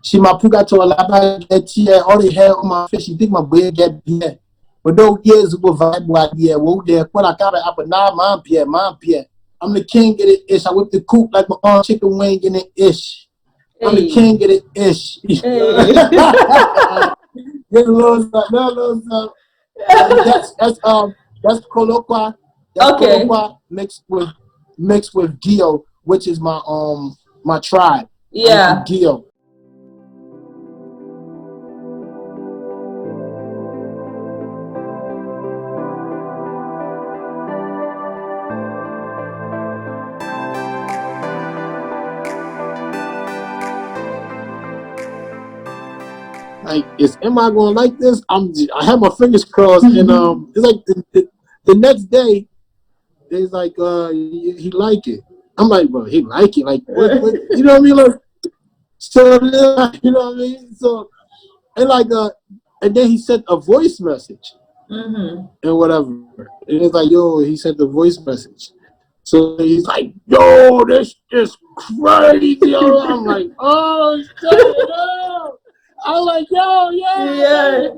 She my puka to a lapa get here, all the hair on my face. She think my boy get here. But those years ago, vibe what yeah, whoa there. When I got it up and now, my Pierre. I'm the king of the ish. I whip the coop like my own chicken wing in the ish. I'm the king of the ish. Hey. Get a little something. That's Kolokwa. That's Okay. Kolokwa mixed with Dio, which is my tribe. Yeah. Dio. Like, am I going to like this? I have my fingers crossed, and it's like the next day, it's like he like it. I'm like, well, he like it, like what you know what I mean? Like, so you know what I mean? So and like and then he sent a voice message and whatever. And it's like, yo, he sent the voice message. So he's like, yo, this is crazy. I'm like, oh shit, yo. I'm like, yo, yeah.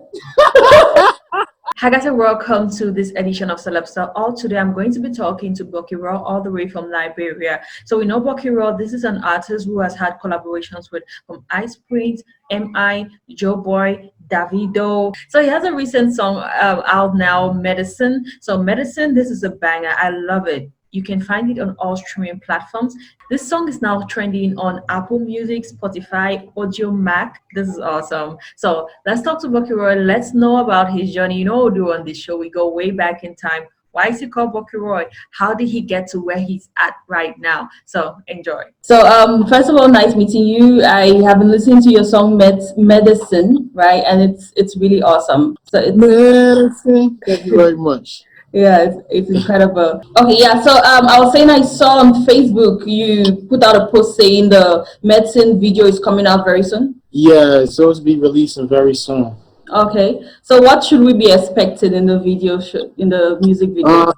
Hi guys, and welcome to this edition of Celebs. All today I'm going to be talking to Bucky Raw all the way from Liberia. So we know Bucky Raw, this is an artist who has had collaborations with from Ice Prince, M.I, Joe Boy, Davido. So he has a recent song out now, Medicine. So Medicine, this is a banger. I love it. You can find it on all streaming platforms. This song is now trending on Apple Music, Spotify, Audio Mac. This is awesome. So let's talk to Bucky Raw. Let's know about his journey. You know what we do on this show. We go way back in time. Why is he called Bucky Raw? How did he get to where he's at right now? So enjoy. So first of all, nice meeting you. I have been listening to your song Medicine, right? And it's really awesome. So it's Medicine. Thank you very much. Yeah, it's incredible. Okay, yeah. So I was saying I saw on Facebook you put out a post saying the medicine video is coming out very soon. Yeah, it's supposed to be releasing very soon. Okay, so what should we be expecting in the video in the music video?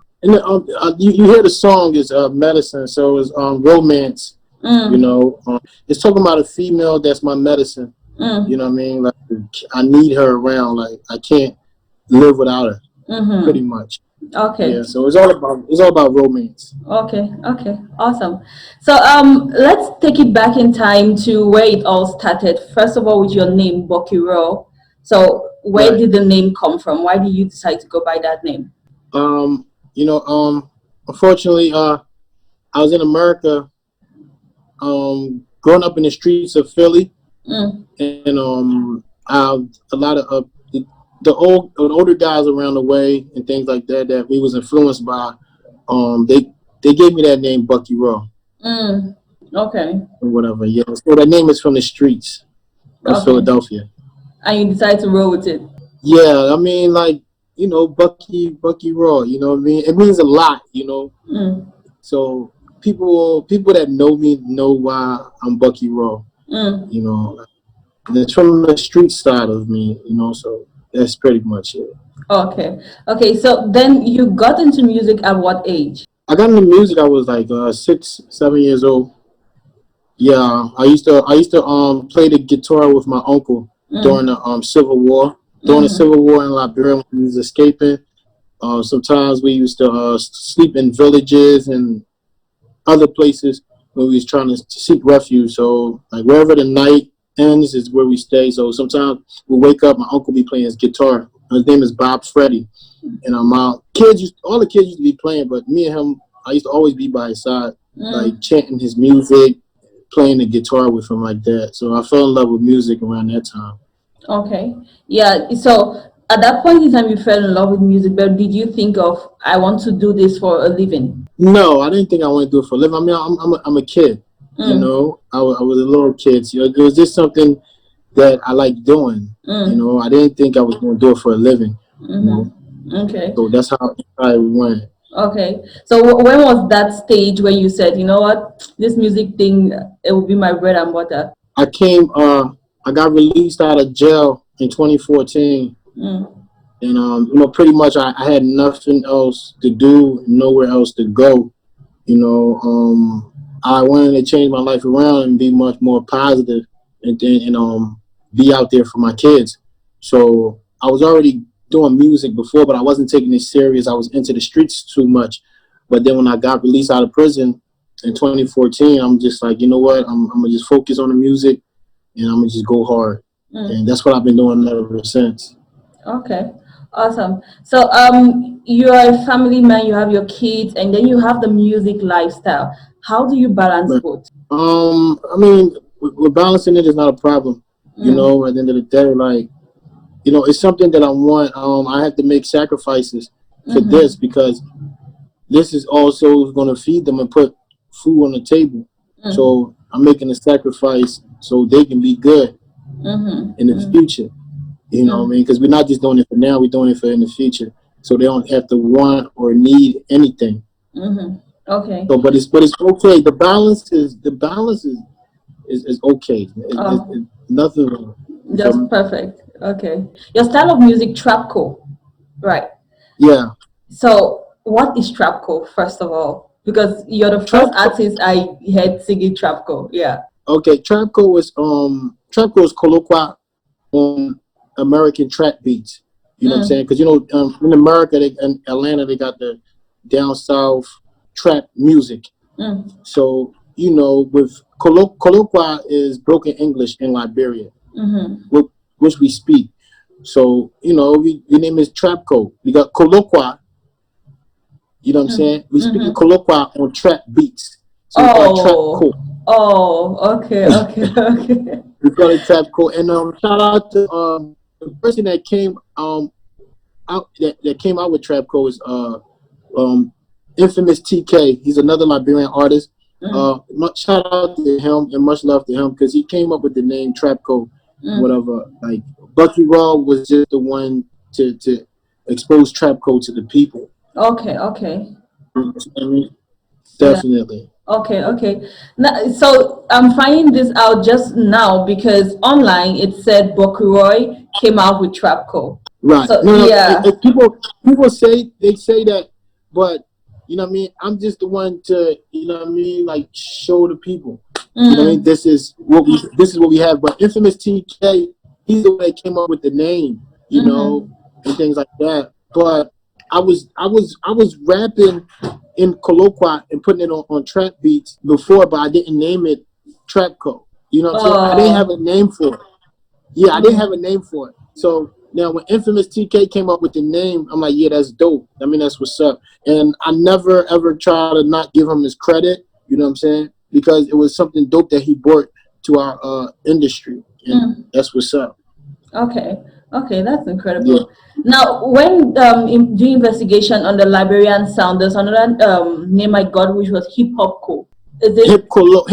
You hear the song is medicine, so it's romance. You know, it's talking about a female that's my medicine. You know what I mean? Like I need her around. Like I can't live without her. Pretty much. Okay. Yeah, so it's all about romance. Okay, awesome. So let's take it back in time to where it all started. First of all, with your name, Bucky Raw. So where did the name come from? Why did you decide to go by that name? Unfortunately, I was in America, growing up in the streets of Philly, and a lot of the older guys around the way and things like that we was influenced by, they gave me that name Bucky Raw. Okay. Or whatever. Yeah. So that name is from the streets of Philadelphia. And you decided to roll with it. Yeah, I mean, like, you know, Bucky Raw. You know what I mean? It means a lot. You know. So people that know me know why I'm Bucky Raw. You know, it's from the street side of me. You know, so. That's pretty much it. Okay. So then you got into music at what age? I got into music. I was like 6, 7 years old. Yeah, I used to play the guitar with my uncle during the Civil War. During the Civil War in Liberian, when we was escaping. Sometimes we used to sleep in villages and other places when we was trying to seek refuge. So like wherever the night ends is where we stay. So sometimes we wake up, my uncle be playing his guitar. His name is Bob Freddy, and all the kids used to be playing, but me and him, I used to always be by his side, like chanting his music, playing the guitar with him like that. So I fell in love with music around that time. Okay, yeah. So at that point in time, you fell in love with music, but did you think of I want to do this for a living? No, I didn't think I want to do it for a living. I mean, I'm a kid. You know, I was a little kid. So it was just something that I liked doing. You know, I didn't think I was going to do it for a living. You know? Okay. So that's how I went. Okay. So when was that stage where you said, you know what, this music thing, it will be my bread and butter? I got released out of jail in 2014. And, you know, pretty much I had nothing else to do, nowhere else to go. You know, I wanted to change my life around and be much more positive and be out there for my kids. So I was already doing music before, but I wasn't taking it serious. I was into the streets too much. But then when I got released out of prison in 2014, I'm just like, you know what? I'm gonna just focus on the music, and I'm gonna just go hard. And that's what I've been doing ever since. Okay, awesome. So you're a family man, you have your kids, and then you have the music lifestyle. How do you balance But, both? I mean, with balancing it is not a problem. You know, at the end of the day, like, you know, it's something that I want. I have to make sacrifices for this because this is also going to feed them and put food on the table. So I'm making a sacrifice so they can be good in the future. You know what I mean? Because we're not just doing it for now; we're doing it for in the future. So they don't have to want or need anything. Okay. So, but it's okay. The balance is okay. It's nothing wrong. Just perfect. Okay. Your style of music, trapco, right? Yeah. So, what is trapco, first of all? Because you're the first Trap. artist I heard singing trapco. Yeah. Okay. Trapco is colloquial on American trap beats. You know what I'm saying? Because you know, in America, in Atlanta, they got the down south trap music. So you know, with colloquial is broken English in Liberia, which we speak. So you know, your name is Trapco. We got colloquial. You know what I'm saying? We speak colloquial on trap beats. So we call it Trapco. Oh, okay, okay, okay. We call it Trapco. And shout out to the person that came out that came out with Trapco is infamous TK. He's another Liberian artist. Shout out to him and much love to him because he came up with the name Trapco, whatever. Like Bucky Raw was just the one to expose Trapco to the people. Okay, okay. You know what I mean? Definitely. Okay, okay. Now, so I'm finding this out just now because online it said Bucky Raw came out with Trapco. Right. So No, yeah. people say that, but you know what I mean. I'm just the one to you know what I mean, like show the people. You know what I mean. This is what we have. But infamous TK, he's the one that came up with the name. You know, and things like that. But I was rapping in colloquial and putting it on trap beats before, but I didn't name it Trapco. You know what I'm saying? I didn't have a name for it. Yeah, I didn't have a name for it. So now when Infamous TK came up with the name, I'm like, yeah, that's dope. I mean, that's what's up. And I never ever try to not give him his credit. You know what I'm saying? Because it was something dope that he brought to our industry, and that's what's up. Okay, okay, that's incredible. Yeah. Now, when doing investigation on the Liberian sound, there's another name I got, which was hip hop co. Is it hip co?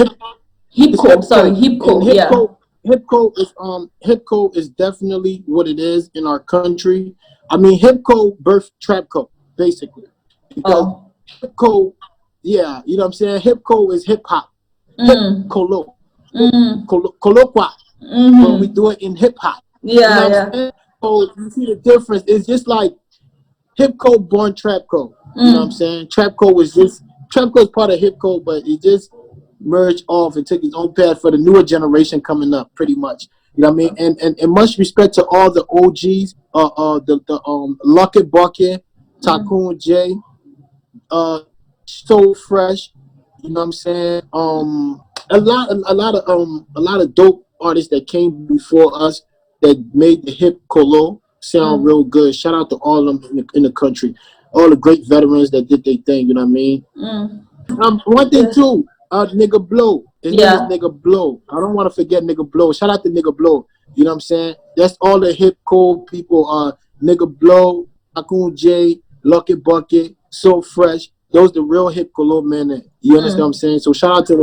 Sorry, hip co. Yeah. Hipco is definitely what it is in our country. I mean, Hipco birthed Trapco, basically. Because Hipco, yeah, you know what I'm saying? Hipco is hip hop. Hip colloquial. But we do it in hip hop. Yeah, you know what I'm saying? So you see the difference. It's just like Hipco born Trapco. You know what I'm saying? Trapco is part of Hipco, but it just merged off and took its own path for the newer generation coming up, pretty much. You know what I mean? And much respect to all the OGs, the Lucky Bucket, Tycoon J, So Fresh. You know what I'm saying? A lot of dope artists that came before us that made the hip colo sound real good. Shout out to all of them in the country, all the great veterans that did their thing. You know what I mean? One thing too. Nigga Blow. His name is Nigga Blow. I don't want to forget Nigga Blow. Shout out to Nigga Blow. You know what I'm saying? That's all the hip cool people. Nigga Blow, Akun J, Lucky Bucket, So Fresh. Those the real hip cool men. You understand what I'm saying? So shout out to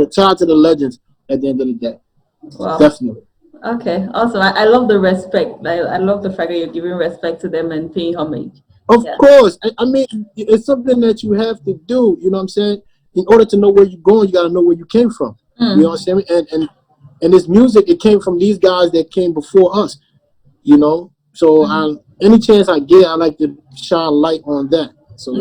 the legends at the end of the day. Wow. Definitely. Okay, awesome. I love the respect. I love the fact that you're giving respect to them and paying homage. Of course. I mean, it's something that you have to do. You know what I'm saying? In order to know where you're going, you got to know where you came from. You know what I'm saying? And this music, it came from these guys that came before us, you know? So any chance I get, I like to shine light on that. So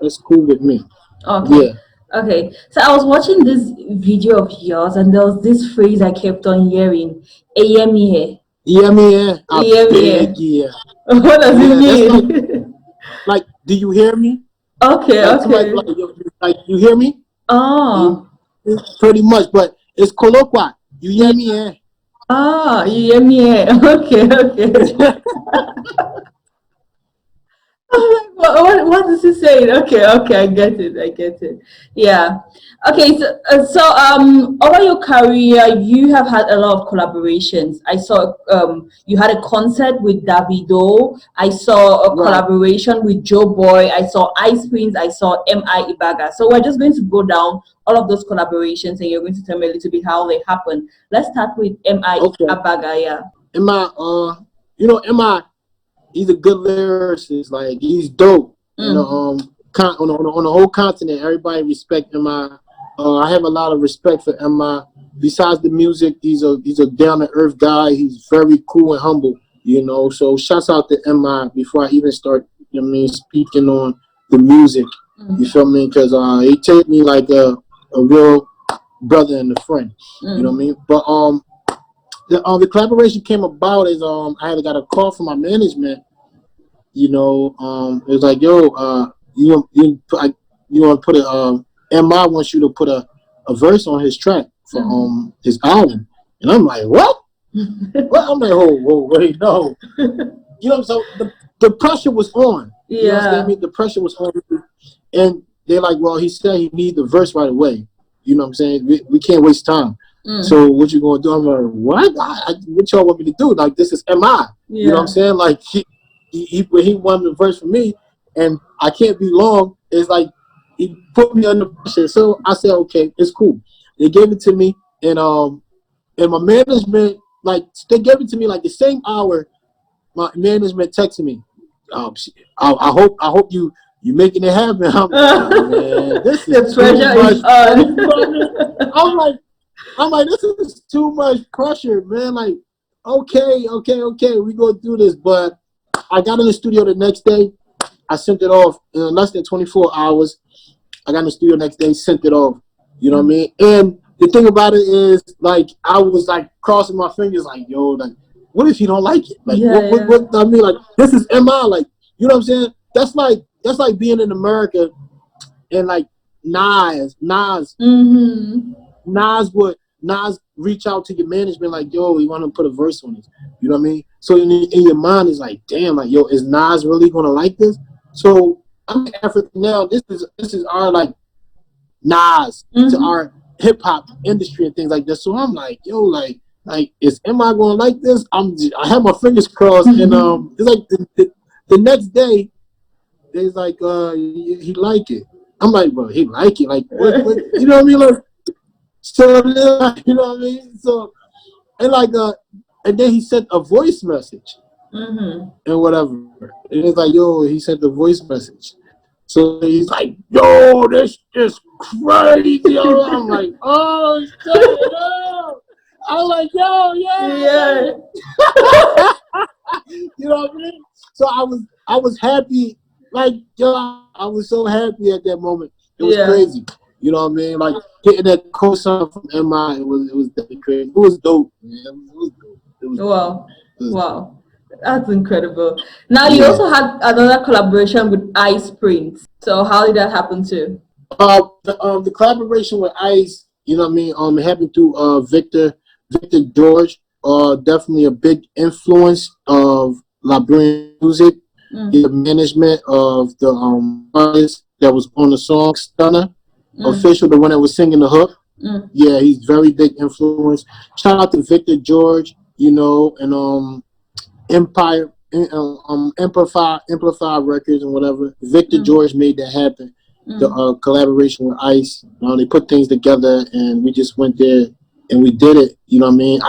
that's cool with me. Okay. Okay, so I was watching this video of yours, and there was this phrase I kept on hearing, "Eyemiye." Yeah, me, I beg, Eyemiye. yeah. What does it Yeah, that's mean? like, do you hear me? Okay, Like somebody okay. like you hear me? You Oh, pretty much, but it's colloquial. You hear yeah. me, eh? Ah, Eyemiye. Okay, okay. What is he saying? Okay, okay, I get it. I get it. Yeah. Okay, so over your career, you have had a lot of collaborations. I saw you had a concert with Davido. I saw a Right. collaboration with Joe Boy. I saw Ice Prince. I saw M.I Abaga. So we're just going to go down all of those collaborations, and you're going to tell me a little bit how they happened. Let's start with M.I Okay. Abaga. Yeah. Am I am I he's a good lyricist, like he's dope. And Mm. on the whole continent, everybody respect MI. I have a lot of respect for MI. Besides the music, he's a down to earth guy. He's very cool and humble, you know. So shouts out to MI before I even start, you know what I mean, speaking on the music. You Mm. feel me? Because he take me like a real brother and a friend. You know what I Mm. mean? But the collaboration came about is I had got a call from my management. You know, it was like, yo, you want to put a Mi wants you to put a verse on his track for Mm. his album, and I'm like, what? What? I'm like, whoa, wait, no. You know, so the pressure was on. You understand Yeah. me? The pressure was on, and they're like, well, he said he need the verse right away. You know what I'm saying? We can't waste time. Mm. So what you gonna do? I'm like, what? What y'all want me to do? Like, this is Mi. You know what I'm Yeah. saying? Like when he wanted the verse from me, and I can't be long. It's like he put me under pressure. So I said, okay, it's cool. They gave it to me, and my management, like, they gave it to me like the same hour. My management texted me. Um, I hope you making it happen. I'm like, man, this is The too pressure much is pressure. on. I'm like, this is too much pressure, man. Like, okay, we gonna do this. But I got in the studio the next day. I sent it off in less than 24 hours. I got in the studio the next day, sent it off. You know what I mean? And the thing about it is, like, I was like crossing my fingers, like, yo, like, what if he don't like it? Like, Yeah, yeah. what? I mean, like, this is Mi. Like, you know what I'm saying? That's like being in America and like Mm-hmm. Nas reach out to your management like, yo, we want to put a verse on this. You know what I mean? So in your mind is like, damn, like, yo, is Nas really gonna like this? So I'm in Africa now. This is our like Nas to Mm-hmm. our hip hop industry and things like this. So I'm like, yo, like is Am I gonna like this? I have my fingers crossed, and it's like the next day, it's like he like it. I'm like, bro, he like it. Like what you know what I mean? Like, so you know what I mean? So and like and then he sent a voice message Mm-hmm. and whatever. And it's like, yo, he sent the voice message. So he's like, yo, this is crazy. I'm like, oh shit, yo. I'm like, yo, yeah, Yeah. baby. You know what I mean? So I was happy, like, yo, I was so happy at that moment. It was Yeah. crazy. You know what I mean? Like getting that co-sign from MI, it was definitely crazy. It was dope, man. It was dope. It was dope. Wow. It was dope. Wow. That's incredible. Now you Yeah. also had another collaboration with Ice Prince. So how did that happen too? The collaboration with Ice, you know what I mean? It happened through Victor George. Definitely a big influence of Liberian music. He's Mm. the management of the artist that was on the song Stunner, Mm. official, the one that was singing the hook. Mm. Yeah, he's very big influence. Shout out to Victor George, you know, and Empire, Amplify Records and whatever. Victor Mm. George made that happen. The Mm. collaboration with Ice, they put things together, and we just went there and we did it. You know what I mean?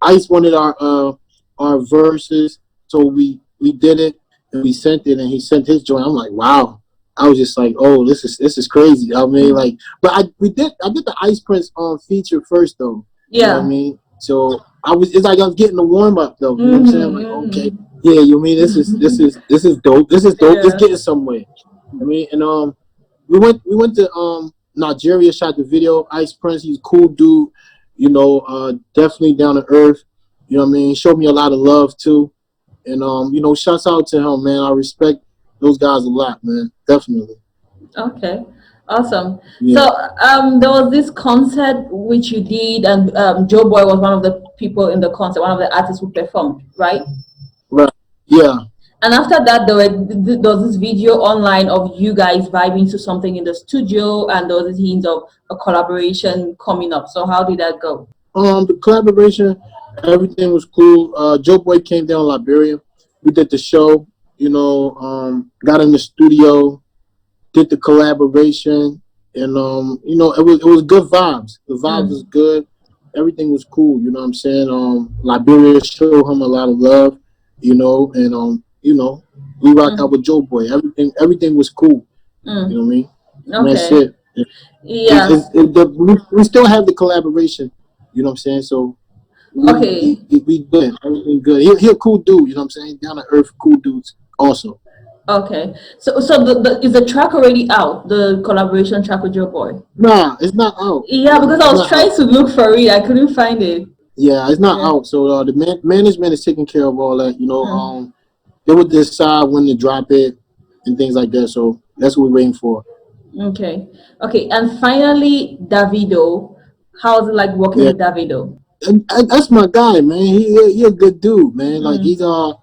Ice wanted our verses, so we did it and we sent it, and he sent his joint. I'm like, wow. I was just like, oh, this is crazy. I mean, Mm. like, but I did the Ice Prince feature first though. You know what I Yeah. mean? So it's like I was getting the warm up though. You know what I'm saying? I'm like, okay, Mm-hmm. yeah, you mean this is dope. This is dope. This Yeah. getting somewhere. I mean, and we went to Nigeria, shot the video. Ice Prince, he's a cool dude, you know, definitely down to earth. You know what I mean? Showed me a lot of love too. And you know, shouts out to him, man. I respect those guys a lot, man. Definitely. Okay, awesome. So Yeah. there was this concert which you did, and Joe Boy was one of the people in the concert, one of the artists who performed, right? Right. Yeah. And after that, there was this video online of you guys vibing to something in the studio, and there was this hint of a collaboration coming up. So how did that go? The collaboration, everything was cool. Joe Boy came down Liberian. We did the show, you know, got in the studio, did the collaboration, and you know, it was good vibes. The vibes was Mm, good. Everything was cool. You know what I'm saying? Liberia showed him a lot of love. You know, we rocked out mm, with Joe Boy. Everything was cool. You know mm. what I mean? And that's Okay. it. Yeah. We still have the collaboration. You know what I'm saying? So Okay. we good. Everything good. He a cool dude. You know what I'm saying? Down to earth, cool dudes. Also. Okay. So is the track already out? The collaboration track with Joe Boy? Nah, it's not out. Yeah, because I It's was not out. trying to look for it. I couldn't find it. Yeah, it's not Yeah. out. So the management is taking care of all that. You know, Mm. they would decide when to drop it and things like that. So that's what we're waiting for. Okay. Okay. And finally, Davido. How's it like working Yeah, with Davido? and that's my guy, man. He a good dude, man. Like Mm.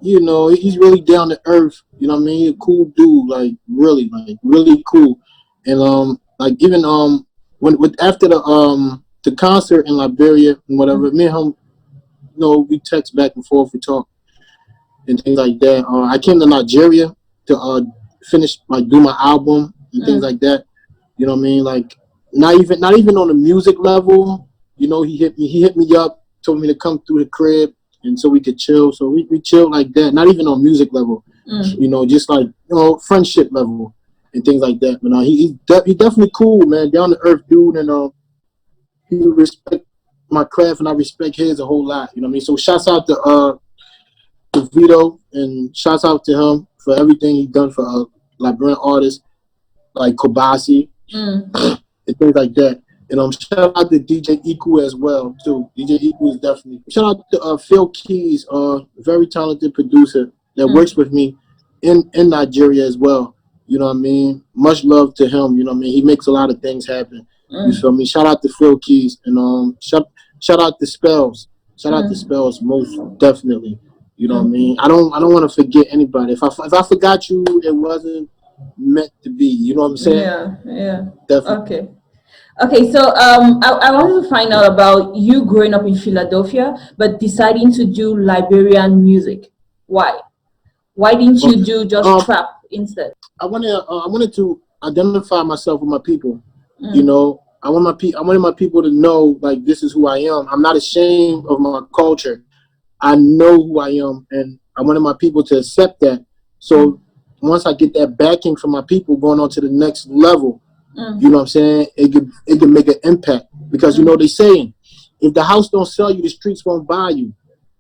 you know, he's really down to earth. You know what I mean? He's a cool dude, like really cool. And like even when with after the concert in Liberia and whatever, me and him, you know, we text back and forth, we talk and things like that. I came to Nigeria to finish like do my album and things Mm. like that. You know what I mean? Like not even on the music level. You know, he hit me up, told me to come through the crib and so we could chill. So we chilled like that. Not even on music level. You Mm. know, just like you know, friendship level and things like that. But he definitely cool, man, down to earth dude, and he respect my craft and I respect his a whole lot. You know what I mean? So shouts out to Vito and shouts out to him for everything he done for Liberian artists like Kobasi Mm. and things like that. And shout out to DJ Iku as well too. DJ Iku is definitely shout out to Phil Keys, very talented producer that works Mm. with me in Nigeria as well. You know what I mean? Much love to him. You know what I mean? He makes a lot of things happen. You Mm. feel me? Shout out to Phil Keys and shout out to Spells. Shout out to Mm. Spells most definitely. You know what I Mm. mean? I don't want to forget anybody. If I forgot you, it wasn't meant to be. You know what I'm saying? Yeah. Yeah. Definitely. Okay. Okay, so I wanted to find out about you growing up in Philadelphia, but deciding to do Liberian music. Why? Why didn't you Okay. do just trap instead? I wanted to identify myself with my people. You Mm. know, I wanted my people to know like this is who I am. I'm not ashamed of my culture. I know who I am, and I wanted my people to accept that. Mm. So once I get that backing from my people, going on to the next level, you Mm. know what I'm saying? It could make an impact because you know Mm. they saying if the house don't sell you, the streets won't buy you.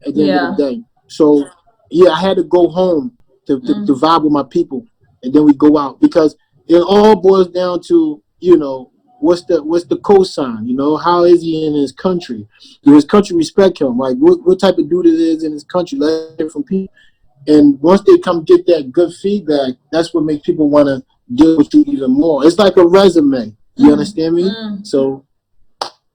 At the end of the Yeah. day, so yeah, I had to go home to Mm. vibe with my people, and then we go out because it all boils down to you know what's the cosign. You know how is he in his country? Do his country respect him? Like what type of dude it is in his country? Let's hear from people. And once they come get that good feedback, that's what makes people want to deal with you even more. It's like a resume. You Mm. understand me? Mm. So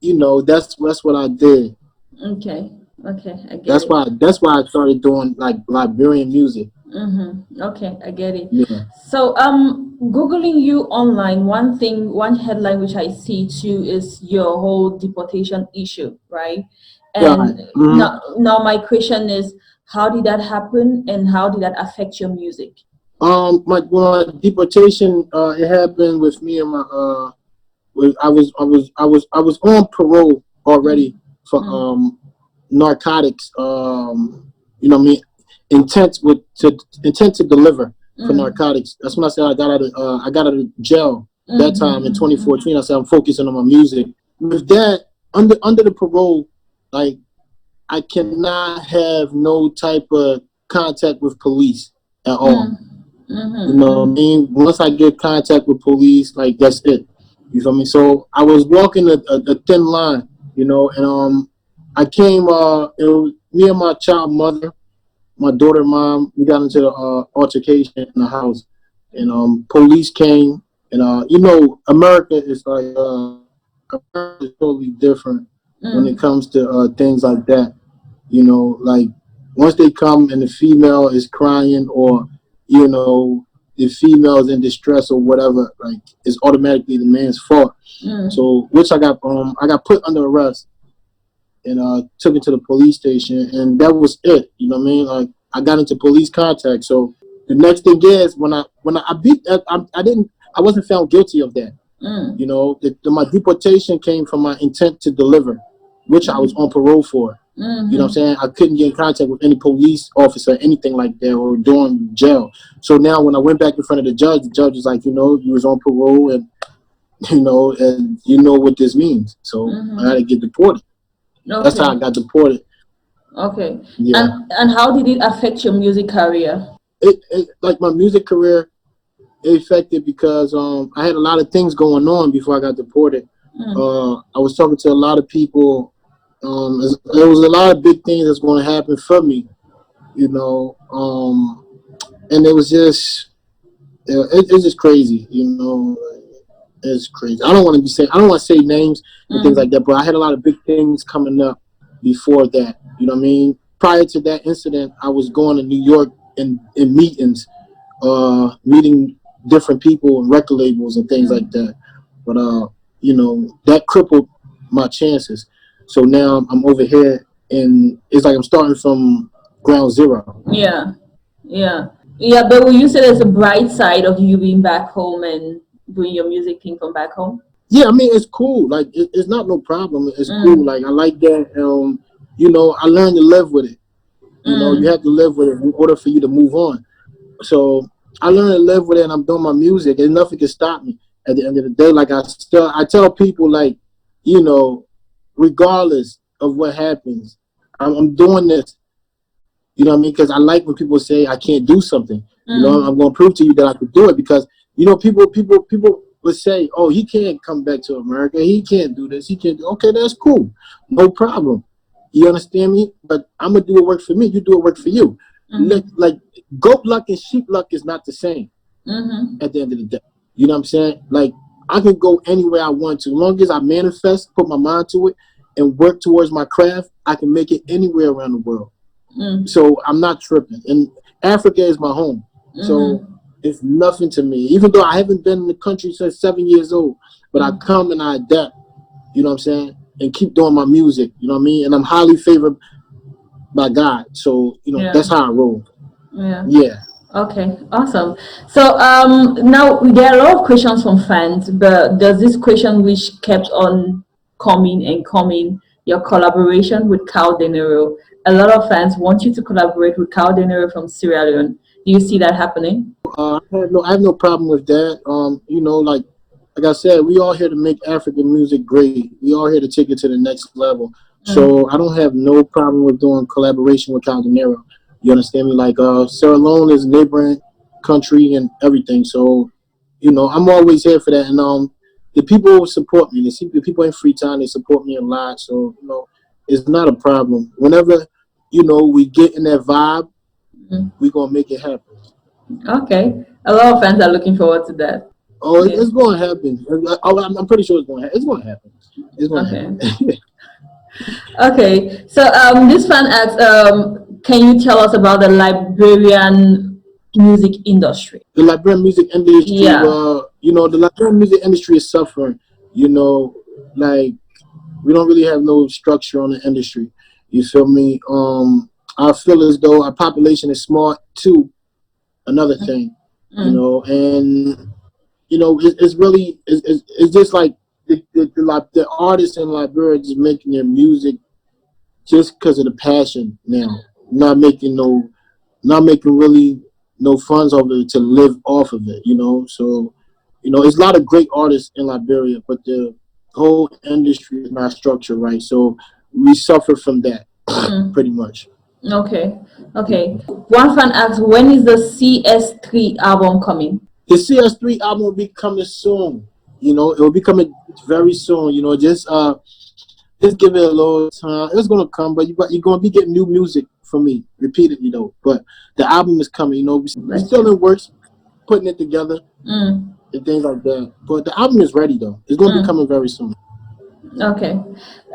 you know that's what I did. Okay. Okay, I get That's it. why that's why I started doing like Liberian music. Mm-hmm. Okay, I get it. Yeah. So, Googling you online, one headline which I see too is your whole deportation issue, right? Right. And Mm-hmm. now my question is, how did that happen, and how did that affect your music? My deportation it happened with me and my I was on parole Mm, already for mm, narcotics. You know what I mean? Intent to deliver for mm, narcotics. That's when I said I got out of jail that mm-hmm, time in mm-hmm, 2014. I said I'm focusing on my music. With that, under the parole, like I cannot have no type of contact with police at all. mm, You know what I mean? Once I get contact with police, like that's it. You feel me? So I was walking a thin line, you know, and I came. It was me and my child mother, my daughter, mom. We got into the altercation in the house, and police came, and you know, America is like America is totally different when it comes to things like that. You know, like once they come and the female is crying, or you know, the female is in distress or whatever, like it's automatically the man's fault. So which I got put under arrest and took it to the police station, and that was it. You know what I mean? Like I got into police contact. So the next thing is when I beat I wasn't found guilty of that. You know, my deportation came from my intent to deliver, which I was on parole for. You know what I'm saying? I couldn't get in contact with any police officer, anything like that, or during jail. So now when I went back in front of the judge was like, you know, you was on parole, and you know what this means. So I had to get deported. Okay. That's how I got deported. Okay. Yeah. And how did it affect your music career? It like my music career, it affected because I had a lot of things going on before I got deported. I was talking to a lot of people. There was a lot of big things that's going to happen for me, you know, and it was just it's just crazy, you know. It's crazy. I don't want to say names and things like that, but I had a lot of big things coming up before that. You know what I mean? Prior to that incident, I was going to New York in meetings, meeting different people and record labels and things like that. But you know, that crippled my chances. So now I'm over here, and it's like I'm starting from ground zero. Yeah, yeah, yeah. But will you say there's a bright side of you being back home and doing your music thing from back home? Yeah, I mean it's cool. Like it's not no problem. It's cool. Like I like that. You know, I learned to live with it. You know, you have to live with it in order for you to move on. So I learned to live with it, and I'm doing my music, and nothing can stop me. At the end of the day, like I tell people, like, you know, regardless of what happens, I'm doing this. You know what I mean? Because I like when people say I can't do something. You know, I'm going to prove to you that I could do it, because you know people would say, "Oh, he can't come back to America. He can't do this. He can't." Okay, that's cool, no problem. You understand me? But I'm gonna do what works for me. You do what works for you. Like goat luck and sheep luck is not the same. At the end of the day, you know what I'm saying? Like I can go anywhere I want to, as long as I manifest, put my mind to it, and work towards my craft. I can make it anywhere around the world. So I'm not tripping. And Africa is my home. So it's nothing to me. Even though I haven't been in the country since 7 years old, but I come and I adapt. You know what I'm saying? And keep doing my music. You know what I mean? And I'm highly favored by God. So, you know, that's how I roll. Yeah. Okay, awesome. So now there are a lot of questions from fans, but there's this question which kept on coming and coming. Your collaboration with Kao Denero. A lot of fans want you to collaborate with Kao Denero from Sierra Leone. Do you see that happening? I have no problem with that. You know, like I said, we all here to make African music great. We all here to take it to the next level. So I don't have no problem with doing collaboration with Kao Denero. You understand me? Like Sierra Leone is a neighboring country and everything. So, you know, I'm always here for that. And the people support me. The people in Freetown, they support me a lot. So, you know, it's not a problem. Whenever, you know, we get in that vibe, we're gonna make it happen. Okay, a lot of fans are looking forward to that. Oh, it's going to happen. I'm pretty sure it's going to happen. It's going to happen. It's going to happen. Okay, so this fan asks, can you tell us about the Liberian music industry? The Liberian music industry, you know, the Liberian music industry is suffering. You know, like we don't really have no structure on the industry. You feel me? I feel as though our population is small too. Another thing, you know, and you know, it's just like the artists in Liberia just making their music just because of the passion now, not making really no funds of it to live off of it, you know. So, you know, there's a lot of great artists in Liberia, but the whole industry is not structured right. So we suffer from that pretty much. Okay. Okay. One fan asks, when is the CS3 album coming? The CS3 album will be coming soon. You know, it will be coming very soon. You know, just give it a little time. It's gonna come, but you're gonna be getting new music from me repeatedly though. But the album is coming. You know, we still in works, putting it together and things like that. But the album is ready though. It's gonna be coming very soon. Okay.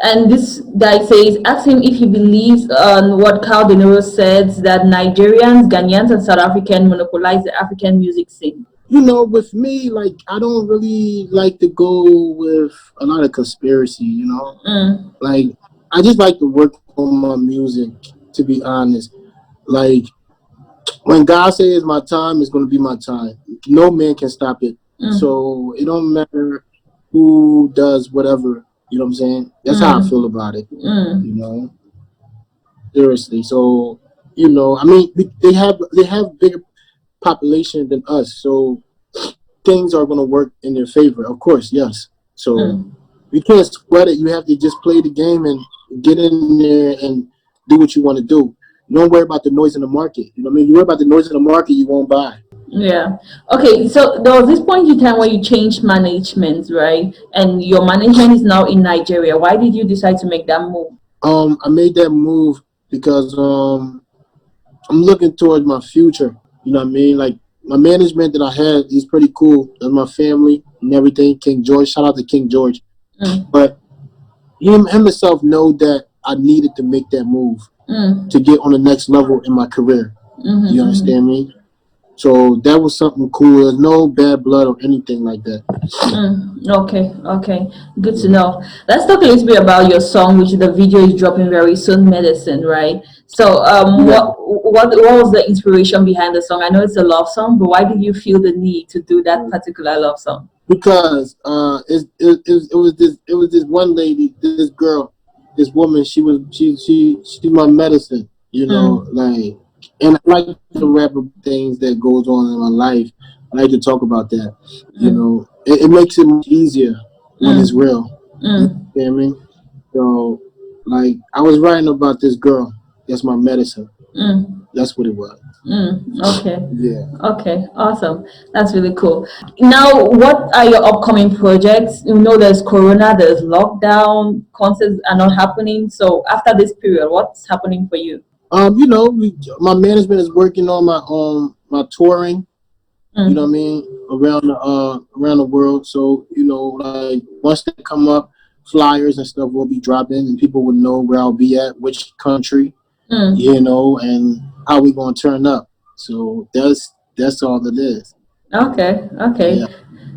And this guy says, ask him if he believes on what Kao Denero says that Nigerians, Ghanaians, and South Africans monopolize the African music scene. You know, with me, like I don't really like to go with a lot of conspiracy. You know, like I just like to work on my music. To be honest, like when God says my time is going to be my time, no man can stop it. So it don't matter who does whatever. You know what I'm saying? That's how I feel about it. You know, seriously. So you know, I mean, they have bigger population than us, so things are going to work in their favor. Of course, yes. So you can't sweat it. You have to just play the game and get in there and do what you want to do. You don't worry about the noise in the market. You know what I mean? You worry about the noise in the market, you won't buy. Yeah. Okay. So there was this point in time where you changed management, right? And your management is now in Nigeria. Why did you decide to make that move? I made that move because I'm looking towards my future. You know what I mean? Like my management that I had is pretty cool. That's my family and everything. King George, shout out to King George. But him himself know that I needed to make that move to get on the next level in my career. You understand me? So that was something cool. There's no bad blood or anything like that. Okay, okay, good to know. Let's talk a little bit about your song, which the video is dropping very soon, Medicine, right? So, what was the inspiration behind the song? I know it's a love song, but why did you feel the need to do that particular love song? Because it was this one lady, this girl, this woman. She's my medicine. You know, like, and I like to rap about things that goes on in my life. I like to talk about that. You know, it makes it much easier when it's real. You know what I mean? So, like, I was writing about this girl. That's my medicine. That's what it was. Okay. Yeah. Okay. Awesome. That's really cool. Now, what are your upcoming projects? You know, there's Corona, there's lockdown, concerts are not happening. So after this period, what's happening for you? You know, my management is working on my touring. You know what I mean, around the world. So you know, like once they come up, flyers and stuff will be dropping, and people will know where I'll be at, which country, you know, and how we gonna turn up. So that's all it is. Okay. Okay. Yeah.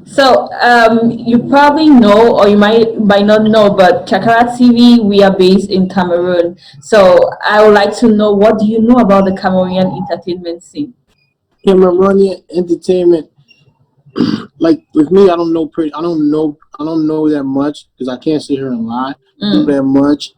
So you probably know, or you might not know, but Chakara TV, we are based in Cameroon. So I would like to know, what do you know about the Cameroonian entertainment scene? Cameroonian entertainment, like with me, I don't know that much because I can't sit here and lie. I don't know that much.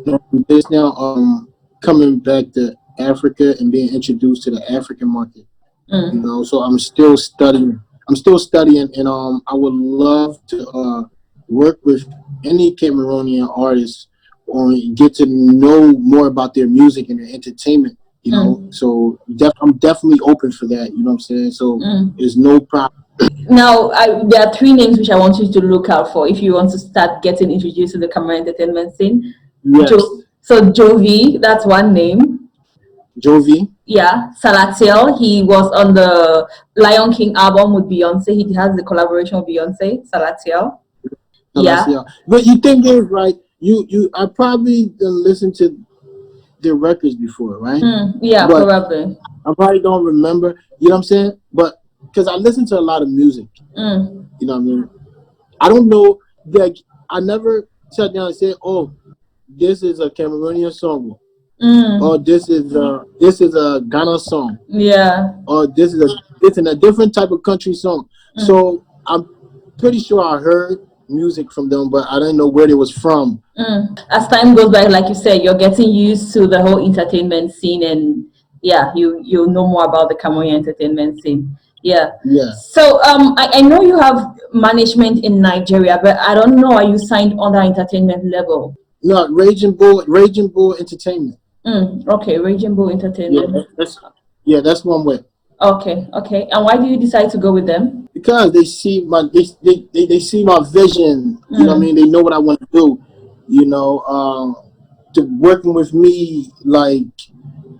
You know, this now coming back to Africa and being introduced to the African market. You know, so I'm still studying. And I would love to work with any Cameroonian artists or get to know more about their music and their entertainment. You know, so I'm definitely open for that. You know what I'm saying? So there's no problem. Now, there are three names which I want you to look out for if you want to start getting introduced to the Cameroon entertainment scene. Yes. So Jovi, that's one name. Jovi. Yeah, Salatiel. He was on the Lion King album with Beyonce. He has the collaboration with Beyonce. Salatiel. Yeah. But you think is right. I probably listened to their records before, right? Yeah, but probably. I probably don't remember. You know what I'm saying? But because I listen to a lot of music. You know what I mean? I don't know. Like I never sat down and said, "Oh, this is a Cameroonian song," or this is a Ghana song. Yeah. Or it's in a different type of country song. So I'm pretty sure I heard music from them, but I didn't know where it was from. As time goes by, like you said, you're getting used to the whole entertainment scene, and yeah, you know more about the Cameroon entertainment scene. Yeah. Yeah. So I know you have management in Nigeria, but I don't know, are you signed on the entertainment level? No, Raging Bull Entertainment. Okay, Raging Bull Yeah, Entertainment. that's one way. Okay, okay. And why do you decide to go with them? Because they see they see my vision. You know what I mean? They know what I want to do. You know, to working with me, like,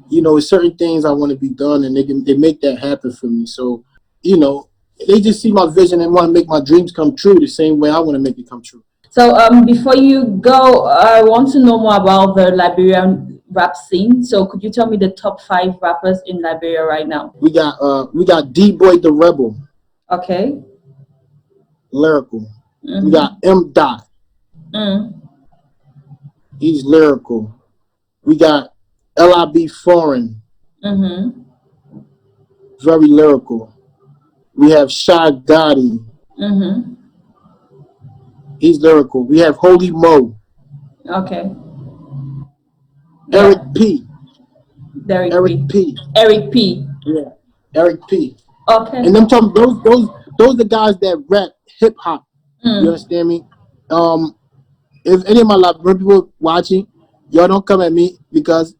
you know, certain things I want to be done, and they make that happen for me. So, you know, they just see my vision and want to make my dreams come true the same way I want to make it come true. So, before you go, I want to know more about the Liberian rap scene. So, could you tell me the top 5 rappers in Liberia right now? We got D Boy the Rebel, Okay. lyrical. We got Mm-hmm. M Dot, Mm. he's lyrical. We got LIB Foreign, Mm-hmm. very lyrical. We have Shy Gotti, Mm-hmm. he's lyrical. We have Holy Mo, Okay. Eric Yeah. P, Derek Eric P. P, Eric P. yeah, Eric P. Okay. And them talking those the guys that rap hip hop. You Mm. understand me? Um, if any of my Liberian people watching, y'all don't come at me because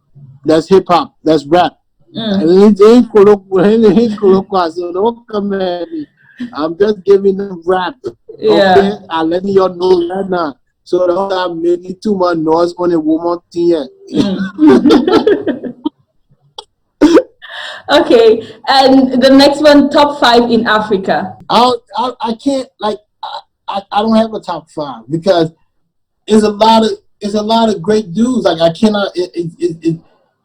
that's hip hop, that's rap. And Mm. it ain't colloquial, so don't come at me. I'm just giving them rap, okay? Yeah. I'm letting y'all know that now. So don't stop making too much noise on a woman thing yet. Mm. Okay. And the next one, top 5 in Africa. I can't like I don't have a top 5 because it's a lot of great dudes. Like I cannot.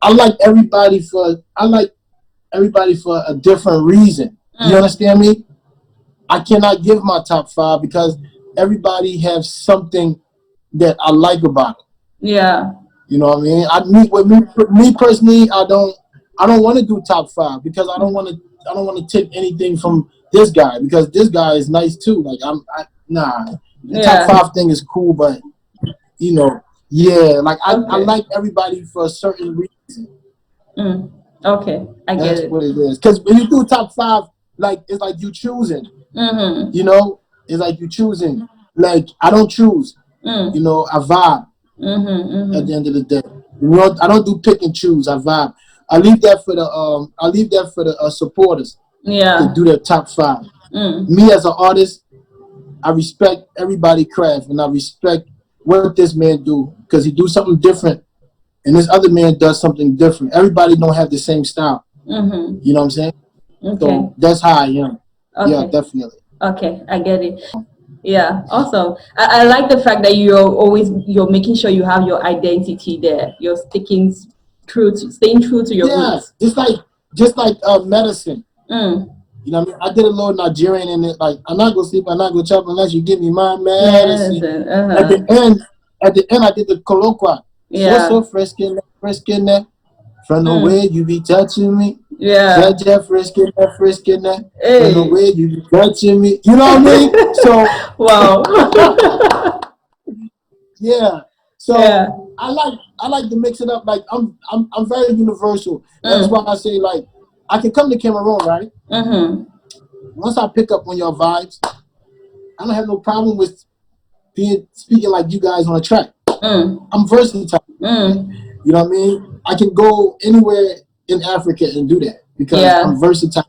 I like everybody for a different reason. You Mm. understand me? I cannot give my top 5 because everybody has something that I like about it. Yeah. You know what I mean? Me personally, I don't want to do top 5 because I don't want to take anything from this guy because this guy is nice too. Like nah, the top Yeah. 5 thing is cool, but you know, yeah, like I Okay. like everybody for a certain reason. Mm. Okay. I get That's it. what it is. Because when you do top 5, like it's like you choosing. Mm-hmm. You know, it's like you choosing. Like I don't choose. You Mm. know, I vibe Mm-hmm. at the Mm-hmm. end of the day. You know, I don't do pick and choose. I vibe. I leave that for the supporters to Yeah. do their top 5. Mm. Me as an artist, I respect everybody craft and I respect what this man do because he do something different and this other man does something different. Everybody don't have the same style. Mm-hmm. You know what I'm saying? Okay. So that's how I am. Yeah, Okay. definitely. Okay. I get it. Yeah, awesome. I like the fact that you're making sure you have your identity there. You're staying true to your Yeah, roots. just like medicine. Mm. You know what I mean? I did a little Nigerian in it. Like I'm not gonna sleep, I'm not gonna chop unless you give me my Yes. medicine. At Uh-huh. the end, I did the colloquia. So Yeah. frisk in there. From the way Mm. you be touching me, Yeah. Jaja frisk in there. From the Hey. way you be touching me, you know what I mean? So Wow. yeah. Yeah. So I like to mix it up. Like I'm very universal. That's why Mm. I say like I can come to Cameroon, right? Mm-hmm. Once I pick up on your vibes, I don't have no problem with being speaking like you guys on a track. Mm. I'm versatile. Mm. You know what I mean? I can go anywhere in Africa and do that because Yeah. I'm versatile.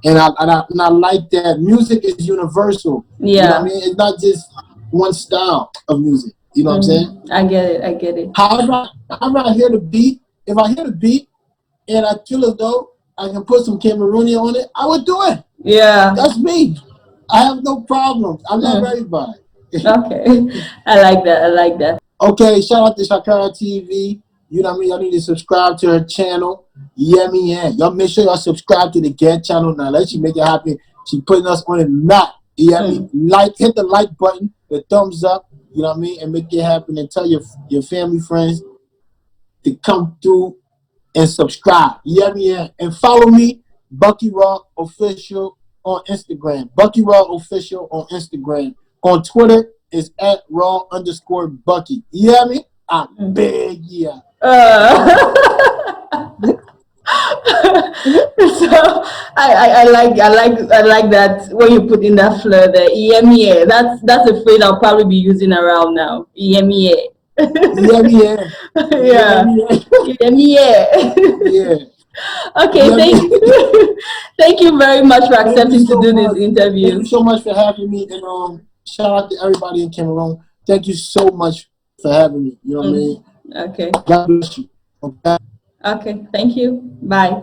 And I like that music is universal. You know what I Yeah. mean? It's not just one style of music. You know what I'm saying? Mm. I get it. I get it. However I hear the beat, if I hear the beat and I feel as though I can put some Cameroonian on it, I would do it. Yeah. That's me. I have no problems. I love Mm. everybody. Okay. I like that. I like that. Okay, shout out to Chakara Tv. You know what I mean? Y'all need to subscribe to her channel. Yeah, me, yeah. Y'all make sure y'all subscribe to the Get channel now. Let she make it happen. She putting us on a map. Yeah, me. Mm. Hit the like button, the thumbs up. You know what I mean? And make it happen. And tell your family, friends to come through and subscribe. Yeah, me, yeah. And follow me, Bucky Raw Official on Instagram. Bucky Raw Official on Instagram. On Twitter is at raw_Bucky. You hear me? I'm big, yeah. So I like that when you put in that flair there. EMEA. That's a phrase I'll probably be using around now. EMEA. Yeah. Yeah. Okay, thank you. Thank you very much for accepting to do this interview. Thank you so much for having me, and shout out to everybody in Cameroon. Thank you so much for having me. You know what I mean? Okay. God bless you. Okay. Okay, thank you. Bye.